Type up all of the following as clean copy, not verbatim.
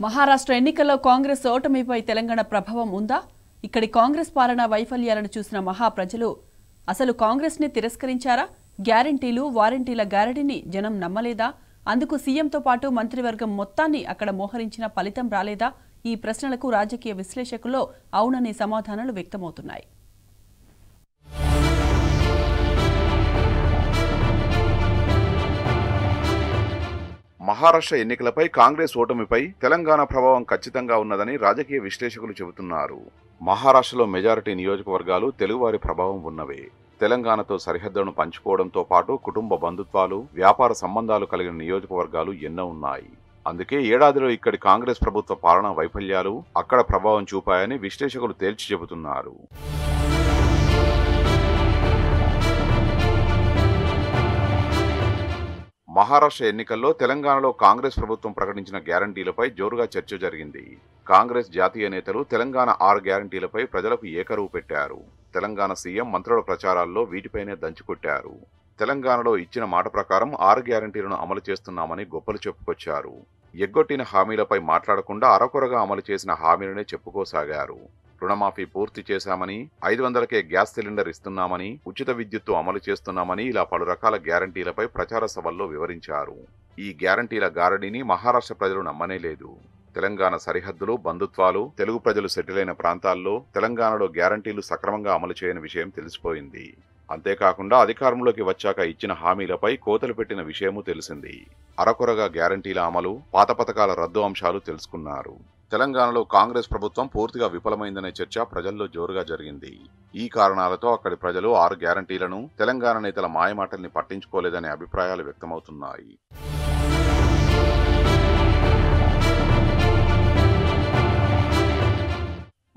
మహారాష్ట్ర ఎన్నికల్లో కాంగ్రెస్ ఓటమిపై తెలంగాణ ప్రభావం ఉందా? ఇక్కడి కాంగ్రెస్ పాలన వైఫల్యాలను చూసిన మహాప్రజలు అసలు కాంగ్రెస్ని తిరస్కరించారా? గ్యారంటీలు వారంటీల గారడిని జనం నమ్మలేదా? అందుకు సీఎంతో పాటు మంత్రివర్గం మొత్తాన్ని అక్కడ మోహరించిన ఫలితం రాలేదా? ఈ ప్రశ్నలకు రాజకీయ విశ్లేషకుల్లో అవుననే సమాధానాలు వ్యక్తమవుతున్నాయి. మహారాష్ట్ర ఎన్నికలపై కాంగ్రెస్ ఓటమిపై తెలంగాణ ప్రభావం ఖచ్చితంగా ఉన్నదని రాజకీయ విశ్లేషకులు చెబుతున్నారు. మహారాష్ట్రలో మెజారిటీ నియోజకవర్గాలు తెలుగువారి ప్రభావం ఉన్నవే. తెలంగాణతో సరిహద్దులను పంచుకోవడంతో పాటు కుటుంబ బంధుత్వాలు, వ్యాపార సంబంధాలు కలిగిన నియోజకవర్గాలు ఎన్నో ఉన్నాయి. అందుకే ఏడాదిలో ఇక్కడి కాంగ్రెస్ ప్రభుత్వ పాలనా వైఫల్యాలు అక్కడ ప్రభావం చూపాయని విశ్లేషకులు తేల్చి చెబుతున్నారు. మహారాష్ట్ర ఎన్నికల్లో తెలంగాణలో కాంగ్రెస్ ప్రభుత్వం ప్రకటించిన గ్యారంటీలపై జోరుగా చర్చ జరిగింది. కాంగ్రెస్ జాతీయ నేతలు తెలంగాణ 6 గ్యారంటీలపై ప్రజలకు ఏకరువు పెట్టారు. తెలంగాణ సీఎం మంత్రుల ప్రచారాల్లో వీటిపైనే దంచుకొట్టారు. తెలంగాణలో ఇచ్చిన మాట ప్రకారం 6 గ్యారంటీలను అమలు చేస్తున్నామని గొప్పలు చెప్పుకొచ్చారు. ఎగ్గొట్టిన హామీలపై మాట్లాడకుండా అరకొరగా అమలు చేసిన హామీలనే చెప్పుకోసాగారు. రుణమాఫీ పూర్తి చేశామని, 500కే గ్యాస్ సిలిండర్ ఇస్తున్నామని, ఉచిత విద్యుత్తు అమలు చేస్తున్నామని ఇలా పలు రకాల గ్యారంటీలపై ప్రచార సభల్లో వివరించారు. ఈ గ్యారంటీల గారడిని మహారాష్ట్ర ప్రజలు నమ్మనేలేదు. తెలంగాణ సరిహద్దులు, బంధుత్వాలు, తెలుగు ప్రజలు సెటిల్ అయిన ప్రాంతాల్లో తెలంగాణలో గ్యారంటీలు సక్రమంగా అమలు చేయని విషయం తెలిసిపోయింది. అంతేకాకుండా అధికారంలోకి వచ్చాక ఇచ్చిన హామీలపై కోతలు పెట్టిన విషయమూ తెలిసింది. అరకొరగా గ్యారంటీల అమలు, పాత పథకాల రద్దు అంశాలు తెలుసుకున్నారు. తెలంగాణలో కాంగ్రెస్ ప్రభుత్వం పూర్తిగా విఫలమైందనే చర్చ ప్రజల్లో జోరుగా జరిగింది. ఈ కారణాలతో అక్కడి ప్రజలు 6 గ్యారంటీలను, తెలంగాణ నేతల మాయమాటల్ని పట్టించుకోలేదనే అభిప్రాయాలు వ్యక్తమవుతున్నాయి.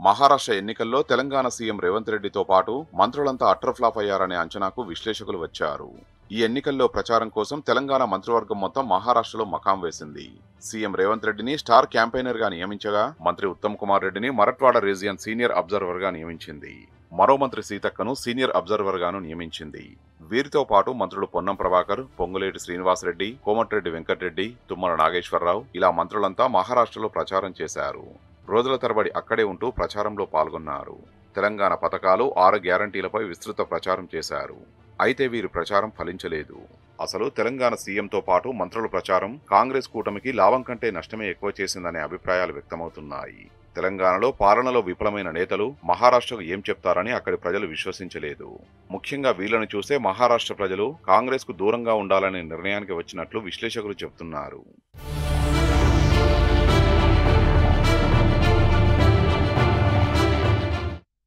మహారాష్ట్ర ఎన్నికల్లో తెలంగాణ సీఎం రేవంత్ రెడ్డితో పాటు మంత్రులంతా అట్రఫ్లాప్ అయ్యారనే అంచనాకు విశ్లేషకులు వచ్చారు. ఈ ఎన్నికల్లో ప్రచారం కోసం తెలంగాణ మంత్రివర్గం మొత్తం మహారాష్ట్రలో మకాం వేసింది. సీఎం రేవంత్ రెడ్డిని స్టార్ క్యాంపెయినర్ గా నియమించగా, మంత్రి ఉత్తమ్ కుమార్ రెడ్డిని మరట్వాడ రీజియన్ సీనియర్ అబ్జర్వర్ గా నియమించింది. మరో మంత్రి సీతక్కను సీనియర్ అబ్జర్వర్ గాను నియమించింది. వీరితో పాటు మంత్రులు పొన్నం ప్రభాకర్, పొంగులేటి శ్రీనివాసరెడ్డి, కోమటిరెడ్డి వెంకటరెడ్డి, తుమ్మల నాగేశ్వరరావు ఇలా మంత్రులంతా మహారాష్ట్రలో ప్రచారం చేశారు. రోజుల తరబడి అక్కడే ఉంటూ ప్రచారంలో పాల్గొన్నారు. తెలంగాణ పథకాలు, 6 గ్యారంటీలపై విస్తృత ప్రచారం చేశారు. అయితే వీరి ప్రచారం ఫలించలేదు. అసలు తెలంగాణ సీఎంతో పాటు మంత్రుల ప్రచారం కాంగ్రెస్ కూటమికి లాభం కంటే నష్టమే ఎక్కువ చేసిందనే అభిప్రాయాలు వ్యక్తమవుతున్నాయి. తెలంగాణలో పాలనలో విఫలమైన నేతలు మహారాష్ట్రకు ఏం చెప్తారని అక్కడి ప్రజలు విశ్వసించలేదు. ముఖ్యంగా వీళ్లను చూసే మహారాష్ట్ర ప్రజలు కాంగ్రెస్ కు దూరంగా ఉండాలనే నిర్ణయానికి వచ్చినట్లు విశ్లేషకులు చెబుతున్నారు.